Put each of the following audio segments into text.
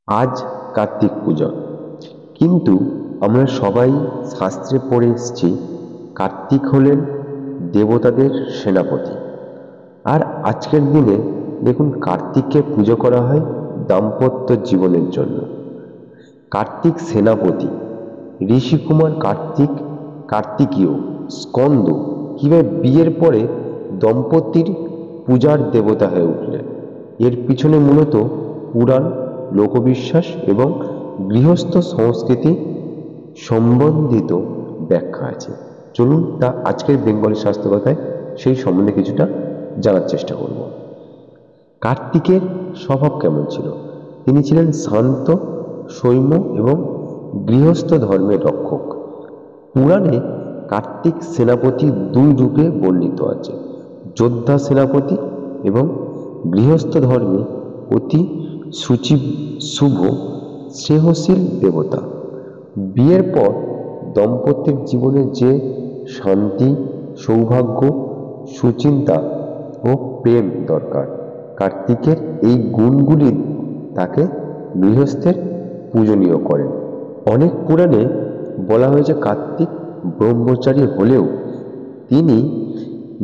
আজ কার্তিক পূজা, কিন্তু আমরা সবাই শাস্ত্রে পড়ে এসেছি কার্তিক হলেন দেবতাদের সেনাপতি। আর আজকের দিনে দেখুন, কার্তিককে পুজো করা হয় দাম্পত্য জীবনের জন্য। কার্তিক সেনাপতি, ঋষিকুমার কার্তিক, কার্তিকীয়, স্কন্দ কিভাবে বিয়ের পরে দম্পতির পূজার দেবতা হয়ে উঠলেন, এর পিছনে মূলত পুরাণ, লোকবিশ্বাস এবং গৃহস্থ সংস্কৃতি সম্বন্ধিত ব্যাখ্যা আছে। চলুন তা আজকের বেঙ্গলি শাস্ত্র কথায় সেই সম্বন্ধে কিছুটা জানার চেষ্টা করব। কার্তিকের স্বভাব কেমন ছিল? তিনি ছিলেন শান্ত, সৌম্য এবং গৃহস্থ ধর্মের রক্ষক। পুরাণে কার্তিক সেনাপতি দুই রূপে বর্ণিত আছে: যোদ্ধা সেনাপতি এবং গৃহস্থ ধর্মে অতি শুভ স্নেহশীল দেবতা। বিয়ের পর দম্পতির জীবনে যে শান্তি, সৌভাগ্য, সুচিন্তা ও প্রেম দরকার, কার্তিকের এই গুণগুলি তাকে গৃহস্থের পূজনীয় করেন। অনেক পুরাণে বলা হয়েছে কার্তিক ব্রহ্মচারী হলেও তিনি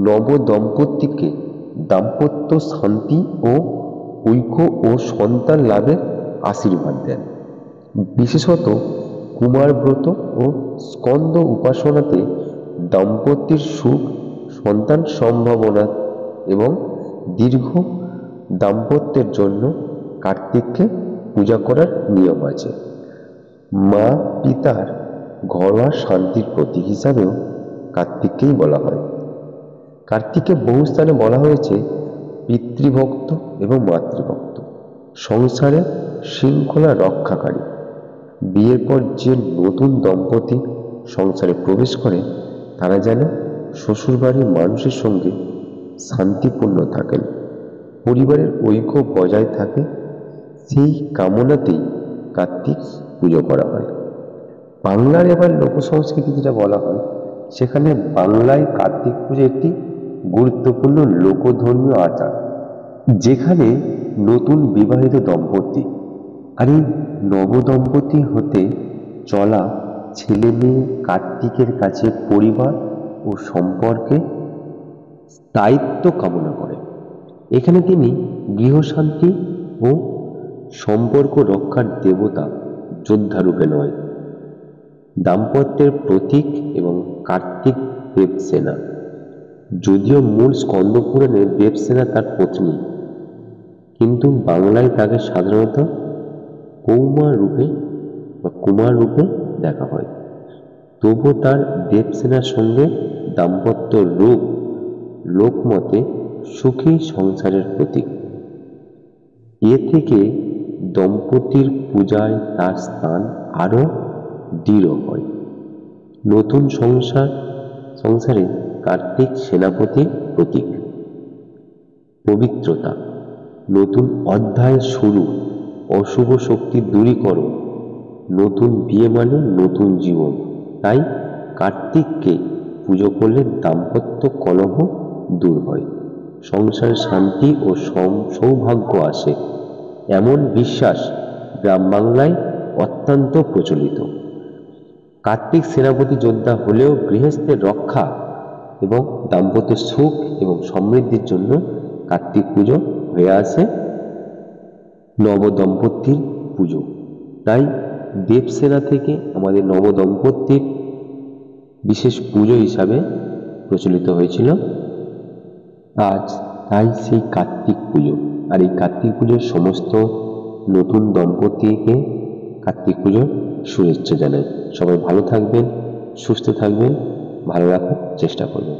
নবদম্পতিকে দাম্পত্য শান্তি ও ঐক্য ও সন্তান লাভের আশীর্বাদ দেন। বিশেষত কুমার ব্রত ও স্কন্দ উপাসনাতে দাম্পত্যের সুখ, সন্তান সম্ভাবনা এবং দীর্ঘ দাম্পত্যের জন্য কার্তিককে পূজা করার নিয়ম আছে। মা পিতার ঘরোয়া শান্তির প্রতীক হিসাবেও কার্তিককেই বলা হয়। কার্তিককে বহু স্থানে বলা হয়েছে পিতৃভক্ত এবং মাতৃভক্ত, সংসারে শৃঙ্খলা রক্ষাকারী। বিয়ের পর যে নতুন দম্পতি সংসারে প্রবেশ করে তারা যেন শ্বশুরবাড়ির মানুষের সঙ্গে শান্তিপূর্ণ থাকেন, পরিবারের ঐক্য বজায় থাকে, সেই কামনাতেই কার্তিক পুজো করা হয়। বাংলার এবার লোকসংস্কৃতি যেটা বলা হয়, সেখানে বাংলায় কার্তিক পুজো একটি গুরুত্বপূর্ণ লোকধর্মীয় আচার, যেখানে নতুন বিবাহিত দম্পতি আর এই নবদম্পতি হতে চলা ছেলে মেয়ে কার্তিকের কাছে পরিবার ও সম্পর্কে স্থায়িত্ব কামনা করে। এখানে তিনি গৃহশান্তি ও সম্পর্ক রক্ষার দেবতা, যোদ্ধা রূপে নয়, দাম্পত্যের প্রতীক এবং কার্তিক দেবসেনা। যদিও মূল স্কন্দ পুরাণে দেবসেনা তার পত্নী, কিন্তু বাংলায় তাকে সাধারণত কুমার রূপে দেখা হয়। তবু তার দেবসেনার সঙ্গে দাম্পত্য রূপ লোকমতে সুখী সংসারের প্রতীক। এ থেকে দম্পতির পূজায় তার স্থান আরো দৃঢ় হয়। নতুন সংসারে কার্তিক সেনাপতির প্রতীক। পবিত্রতা, নতুন অধ্যায় শুরু, অশুভ শক্তি দূরীকরণ, নতুন বিয়ে মানে নতুন জীবন। তাই কার্তিককে পুজো করলে দাম্পত্য কলহ দূর হয়, সংসারে শান্তি ও সৌভাগ্য আসে, এমন বিশ্বাস গ্রাম বাংলায় অত্যন্ত প্রচলিত। কার্তিক সেনাপতি যোদ্ধা হলেও গৃহস্থের রক্ষা এবং দাম্পত্য সুখ এবং সমৃদ্ধির জন্য কার্তিক পুজো হয়ে আসে নবদম্পতির পুজো। তাই দেবসেনা থেকে আমাদের নবদম্পতির বিশেষ পুজো হিসাবে প্রচলিত হয়েছিল আজ। তাই সেই কার্তিক পুজো, আর এই কার্তিক পুজোর সমস্ত নতুন দম্পতিকে কার্তিক পুজোর শুভেচ্ছা জানাই। সবাই ভালো থাকবেন, সুস্থ থাকবেন, ভালো রাখার চেষ্টা করবেন।